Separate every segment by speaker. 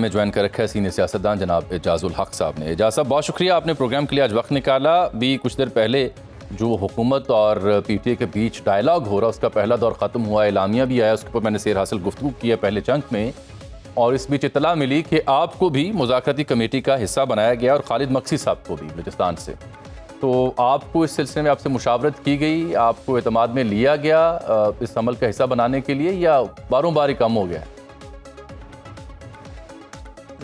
Speaker 1: में ज्वाइन कर रखा है सीनियर सियासतदान जनाब एजाजुल हक साहब ने। एजाज साहब बहुत शुक्रिया, आपने प्रोग्राम के लिए आज वक्त निकाला। भी कुछ देर पहले जो हुकूमत और पीटीए के बीच डायलॉग हो रहा उसका पहला दौर ख़त्म हुआ, एलामिया भी आया, उसके ऊपर मैंने सेर हासिल गुफ्तगू किया पहले चंक में, और इस बीच इतला मिली कि आपको भी मुज़ाकराती कमेटी का हिस्सा बनाया गया और खालिद मक्सी साहब को भी बलूचिस्तान से। तो आपको इस सिलसिले में आपसे मुशावरत की गई, आपको एतमाद में लिया गया इस अमल का हिस्सा बनाने के लिए, या बारों बार ही कम हो गया?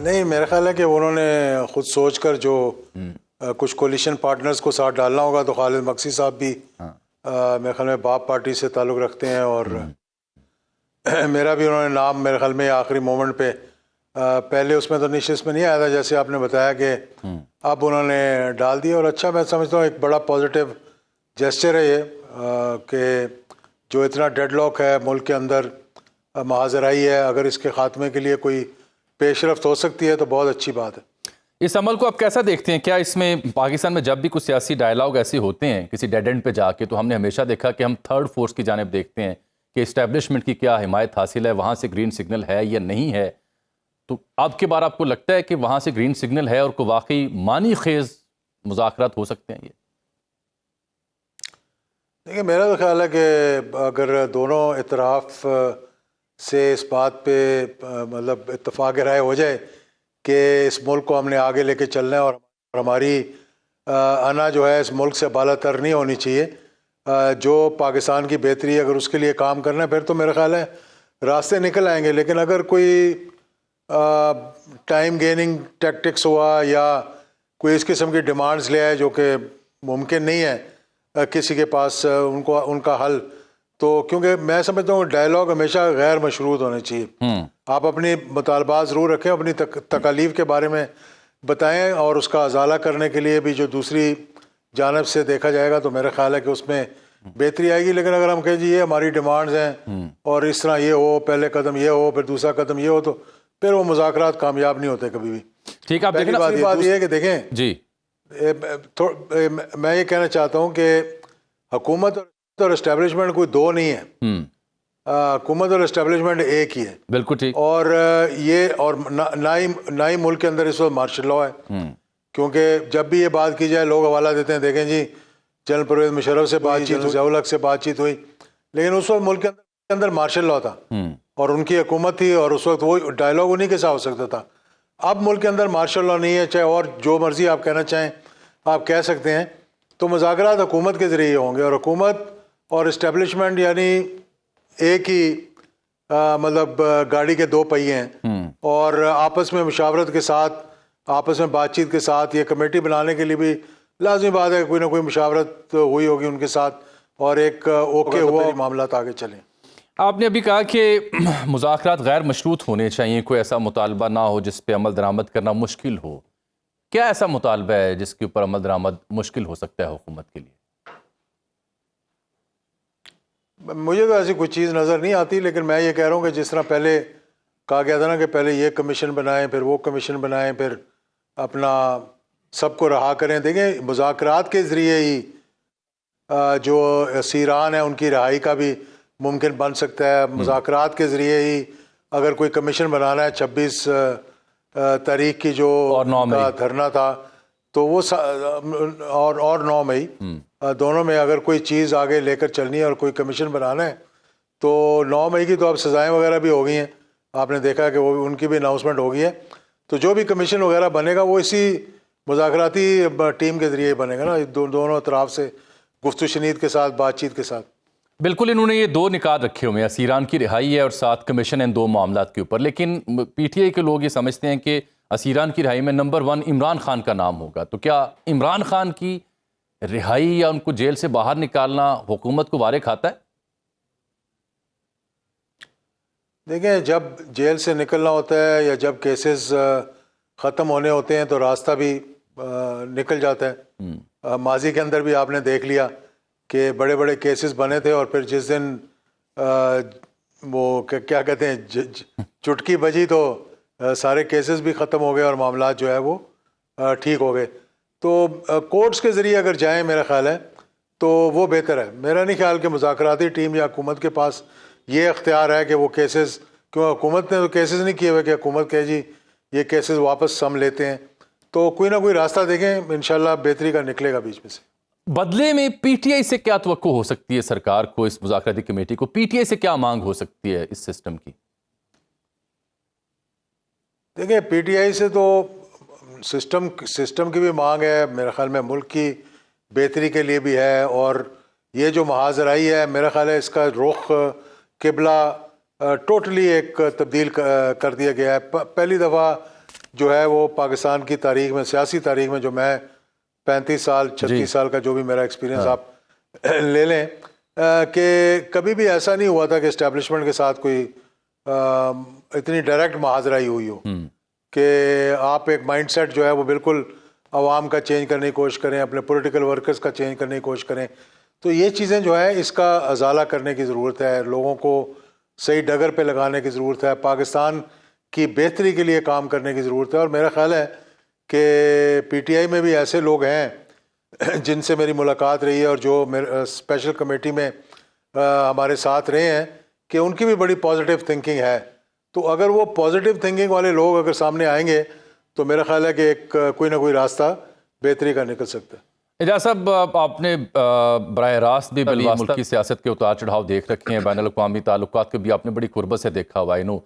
Speaker 2: नहीं, मेरा ख्याल है कि उन्होंने खुद सोच कर जो कुछ कोलिशन पार्टनर्स को साथ डालना होगा, तो खालिद मक्सी साहब भी मेरे ख्याल में बाप पार्टी से ताल्लुक़ रखते हैं, और मेरा भी उन्होंने नाम मेरे ख्याल में आखिरी मोमेंट पे पहले उसमें तो निशिस्त में नहीं आया था, जैसे आपने बताया कि अब उन्होंने डाल दिया। और अच्छा, मैं समझता हूँ एक बड़ा पॉजिटिव जेस्चर है ये कि जो इतना डेडलॉक है मुल्क के अंदर, महाजराई है, अगर इसके ख़ात्मे के लिए कोई पेशरफ्त हो सकती है तो बहुत अच्छी बात है।
Speaker 1: इस अमल को आप कैसा देखते हैं? क्या इसमें पाकिस्तान में जब भी कुछ सियासी डायलॉग ऐसे होते हैं किसी डेड एंड पे जाके, तो हमने हमेशा देखा कि हम थर्ड फोर्स की जानिब देखते हैं कि इस्टेब्लिशमेंट की क्या हिमायत हासिल है, वहाँ से ग्रीन सिग्नल है या नहीं है। तो अब के बार आपको लगता है कि वहाँ से ग्रीन सिग्नल है और को वाकई मानी खेज मुज़ाकरात हो सकते हैं? ये
Speaker 2: देखिए, मेरा तो ख्याल है कि अगर दोनों इतराफ़ से इस बात पे मतलब इत्तफ़ाक़ राय हो जाए कि इस मुल्क को हमने आगे लेके चलना है और हमारी अना जो है इस मुल्क से बालातर नहीं होनी चाहिए, जो पाकिस्तान की बेहतरी अगर उसके लिए काम करना है, फिर तो मेरा ख्याल है रास्ते निकल आएंगे। लेकिन अगर कोई टाइम गेनिंग टैक्टिक्स हुआ या कोई इस किस्म की डिमांड्स ले आए जो कि मुमकिन नहीं है किसी के पास उनका हल, तो क्योंकि मैं समझता हूँ डायलॉग हमेशा गैर मशरूत होने चाहिए। आप अपनी मुतालबात ज़रूर रखें, अपनी तकालीफ के बारे में बताएं, और उसका अजाला करने के लिए भी जो दूसरी जानब से देखा जाएगा तो मेरा ख्याल है कि उसमें बेहतरी आएगी। लेकिन अगर हम कहें जी ये हमारी डिमांड्स हैं और इस तरह ये हो, पहले कदम ये हो फिर दूसरा कदम ये हो, तो फिर वो मुज़ाकरात कामयाब नहीं होते कभी भी।
Speaker 1: ठीक है, आप
Speaker 2: पहली बात ये है कि देखें
Speaker 1: जी,
Speaker 2: मैं ये कहना चाहता हूँ कि हुकूमत और एस्टेब्लिशमेंट कोई दो नहीं है, हुकूमत और एस्टेब्लिशमेंट एक ही है।
Speaker 1: बिल्कुल ठीक।
Speaker 2: और ये और ना ही मुल्क के अंदर इस वक्त मार्शल लॉ है, क्योंकि जब भी ये बात की जाए लोग हवाला देते हैं, देखें जी जनरल परवेज मुशर्रफ से बातचीत, ज़ियाउल हक से बातचीत हुई, लेकिन उस वक्त मुल्क के अंदर मार्शल लॉ था और उनकी हुकूमत थी, और उस वक्त वो डायलॉग उन्हीं के साथ हो सकता था। अब मुल्क के अंदर मार्शल लॉ नहीं है, चाहे और जो मर्जी आप कहना चाहें आप कह सकते हैं, तो मुज़ाकरात हुकूमत के ज़रिए होंगे, और हुकूमत और इस्टेब्लिशमेंट यानी एक ही मतलब गाड़ी के दो पहिए हैं, और आपस में मुशावरत के साथ, आपस में बातचीत के साथ ये कमेटी बनाने के लिए भी लाजमी बात है कोई ना कोई मुशावरत हुई होगी उनके साथ, और एक ओके हुआ मामला आगे चलें।
Speaker 1: आपने अभी कहा कि मुज़ाकरात गैर मशरूत होने चाहिए, कोई ऐसा मुतालबा ना हो जिस पे अमल दरामद करना मुश्किल हो। क्या ऐसा मुतालबा है जिसके ऊपर अमल दरामद मुश्किल हो सकता है हुकूमत के लिए?
Speaker 2: मुझे तो ऐसी कोई चीज़ नज़र नहीं आती, लेकिन मैं ये कह रहा हूँ कि जिस तरह पहले कहा गया था ना कि पहले ये कमीशन बनाएं, फिर वो कमीशन बनाएं, फिर अपना सबको रहा करें। देखें, मुज़ाकरात के ज़रिए ही जो असीरान है उनकी रिहाई का भी मुमकिन बन सकता है। मुज़ाकरात के ज़रिए ही अगर कोई कमीशन बनाना है 26 तारीख की जो धरना था, तो वो और 9 मई दोनों में अगर कोई चीज़ आगे लेकर चलनी है और कोई कमीशन बनाना है, तो 9 मई की तो अब सज़ाएँ वगैरह भी हो गई हैं, आपने देखा कि वो उनकी भी अनाउंसमेंट हो गई है। तो जो भी कमीशन वगैरह बनेगा वो इसी मुज़ाकराती टीम के ज़रिए बनेगा ना, दोनों तरफ से गुफ्तगू शनीद के साथ, बातचीत के साथ।
Speaker 1: बिल्कुल, इन्होंने ये दो निकात रखे हुए हैं, असीरान की रिहाई है और साथ कमीशन इन दो मामलात के ऊपर। लेकिन पीटीआई के लोग ये समझते हैं कि असीरान की रिहाई में नंबर 1 इमरान खान का नाम होगा। तो क्या इमरान खान की रिहाई या उनको जेल से बाहर निकालना हुकूमत को वारे खाता है?
Speaker 2: देखें, जब जेल से निकलना होता है या जब केसेस ख़त्म होने होते हैं तो रास्ता भी निकल जाता है। माजी के अंदर भी आपने देख लिया कि बड़े बड़े केसेस बने थे, और फिर जिस दिन वो क्या कहते हैं चुटकी बजी तो सारे केसेस भी ख़त्म हो गए और मामला जो है वो ठीक हो गए। तो कोर्ट्स के ज़रिए अगर जाएं, मेरा ख्याल है तो वो बेहतर है। मेरा नहीं ख्याल कि मुज़ाकराती टीम या हुकूमत के पास ये इख्तियार है कि वो केसेस, क्यों हुकूमत ने तो केसेस नहीं किए हुए कि हुकूमत कहे जी ये केसेस वापस हम लेते हैं, तो कोई ना कोई रास्ता देखें, इंशाल्लाह बेहतरी का निकलेगा बीच में से।
Speaker 1: बदले में पीटीआई से क्या तवक्को हो सकती है सरकार को, इस मुज़ाकराती कमेटी को पीटीआई से क्या मांग हो सकती है इस सिस्टम की?
Speaker 2: देखिए, पीटीआई से तो सिस्टम की भी मांग है, मेरे ख्याल में मुल्क की बेहतरी के लिए भी है, और ये जो महाजराई है मेरा ख्याल है इसका रुख किबला टोटली एक तब्दील कर दिया गया है। पहली दफ़ा जो है वो पाकिस्तान की तारीख में, सियासी तारीख में, जो मैं 35 साल 36 साल का जो भी मेरा एक्सपीरियंस आप ले लें, कि कभी भी ऐसा नहीं हुआ था कि इस्टेब्लिशमेंट के साथ कोई इतनी डायरेक्ट महाजराई हुई हो कि आप एक माइंडसेट जो है वो बिल्कुल आवाम का चेंज करने की कोशिश करें, अपने पॉलिटिकल वर्कर्स का चेंज करने की कोशिश करें। तो ये चीज़ें जो है इसका अजाला करने की ज़रूरत है, लोगों को सही डगर पे लगाने की ज़रूरत है, पाकिस्तान की बेहतरी के लिए काम करने की ज़रूरत है। और मेरा ख्याल है कि पीटीआई में भी ऐसे लोग हैं जिनसे मेरी मुलाकात रही है और जो मेरे स्पेशल कमेटी में हमारे साथ रहे हैं, कि उनकी भी बड़ी पॉजिटिव थिंकिंग है। तो अगर वो पॉजिटिव थिंकिंग वाले लोग अगर सामने आएंगे तो मेरा ख्याल है कि एक कोई ना कोई रास्ता बेहतरी का निकल सकता है।
Speaker 1: एजाज साहब, आपने बराह रास्त भी मुल्क की सियासत के उतार चढ़ाव देख रखे हैं, बैनुल अक़वामी ताल्लुकात को भी आपने बड़ी कुर्बत से देखा हुआ है।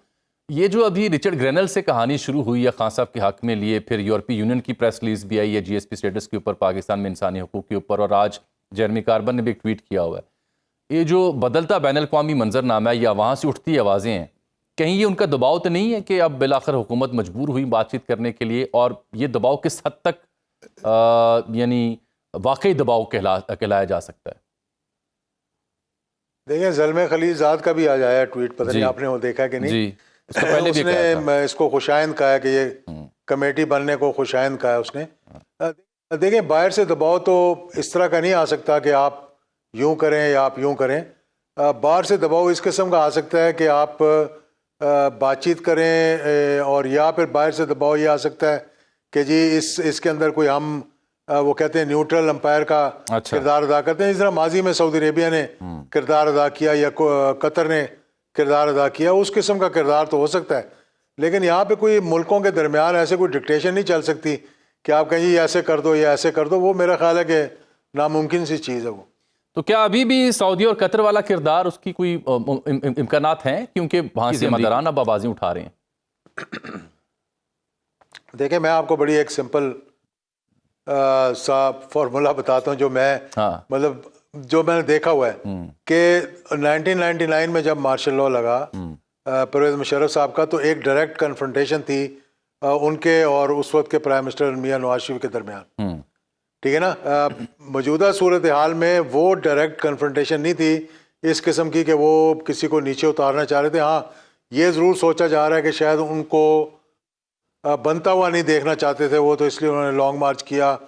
Speaker 1: ये जो अभी रिचर्ड ग्रेनल से कहानी शुरू हुई है खान साहब के हक में लिए, फिर यूरोपीय यूनियन की प्रेस रिलीज भी आई है जीएसपी स्टेटस के ऊपर, पाकिस्तान में इंसानी हकूक़ के ऊपर, और आज जेरेमी कार्बन ने भी एक ट्वीट किया हुआ है। ये जो बदलता बैनुल अक़वामी मंजरनामा है या वहाँ से उठती आवाज़ें हैं, कहीं ये उनका दबाव तो नहीं है कि अब बिलाखिर हुकूमत मजबूर हुई बातचीत करने के लिए, और ये दबाव किस हद तक यानी वाकई दबाव कहलाया जा सकता है?
Speaker 2: देखिए, ज़ल्मे खलीलज़ाद का भी आज आया ट्वीट, पता नहीं आपने वो देखा कि नहीं जी। उसको पहले भी उसने इसको खुशाइंद कहा है कि ये कमेटी बनने को खुशाइंद कहा है उसने। देखिए, बाहर से दबाव तो इस तरह का नहीं आ सकता कि आप यूं करें या आप यूं करें। बाहर से दबाव इस किस्म का आ सकता है कि आप बातचीत करें, और या फिर बाहर से दबाव ये आ सकता है कि जी इसके अंदर कोई हम वो कहते हैं न्यूट्रल अंपायर का किरदार अदा करते हैं, इस तरह माजी में सऊदी अरेबिया ने किरदार अदा किया या कतर ने किरदार अदा किया, उस किस्म का किरदार तो हो सकता है। लेकिन यहाँ पे कोई मुल्कों के दरमियान ऐसे कोई डिक्टेशन नहीं चल सकती कि आप कहें ये ऐसे कर दो या ऐसे कर दो। वो मेरा ख्याल है कि नामुमकिन सी चीज़ है वो।
Speaker 1: तो क्या अभी भी सऊदी और कतर वाला किरदार उसकी कोई इम्कानात हैं, क्योंकि वहाँ से मदारान अब आवाज़ें उठा रहे हैं?
Speaker 2: देखिए, मैं आपको बड़ी एक सिंपल सा फॉर्मूला बताता हूँ जो मैं मतलब जो मैंने देखा हुआ है कि 1999 में जब मार्शल लॉ लगा परवेज़ मुशर्रफ साहब का, तो एक डायरेक्ट कन्फ्रंटेशन थी उनके और उस वक्त के प्राइम मिनिस्टर मियां नवाज शरीफ के दरमियान, ठीक है ना। मौजूदा सूरत हाल में वो डायरेक्ट कन्फ्रंटेशन नहीं थी इस किस्म की कि वो किसी को नीचे उतारना चाह रहे थे। हाँ, ये ज़रूर सोचा जा रहा है कि शायद उनको बनता हुआ नहीं देखना चाहते थे वो, तो इसलिए उन्होंने लॉन्ग मार्च किया।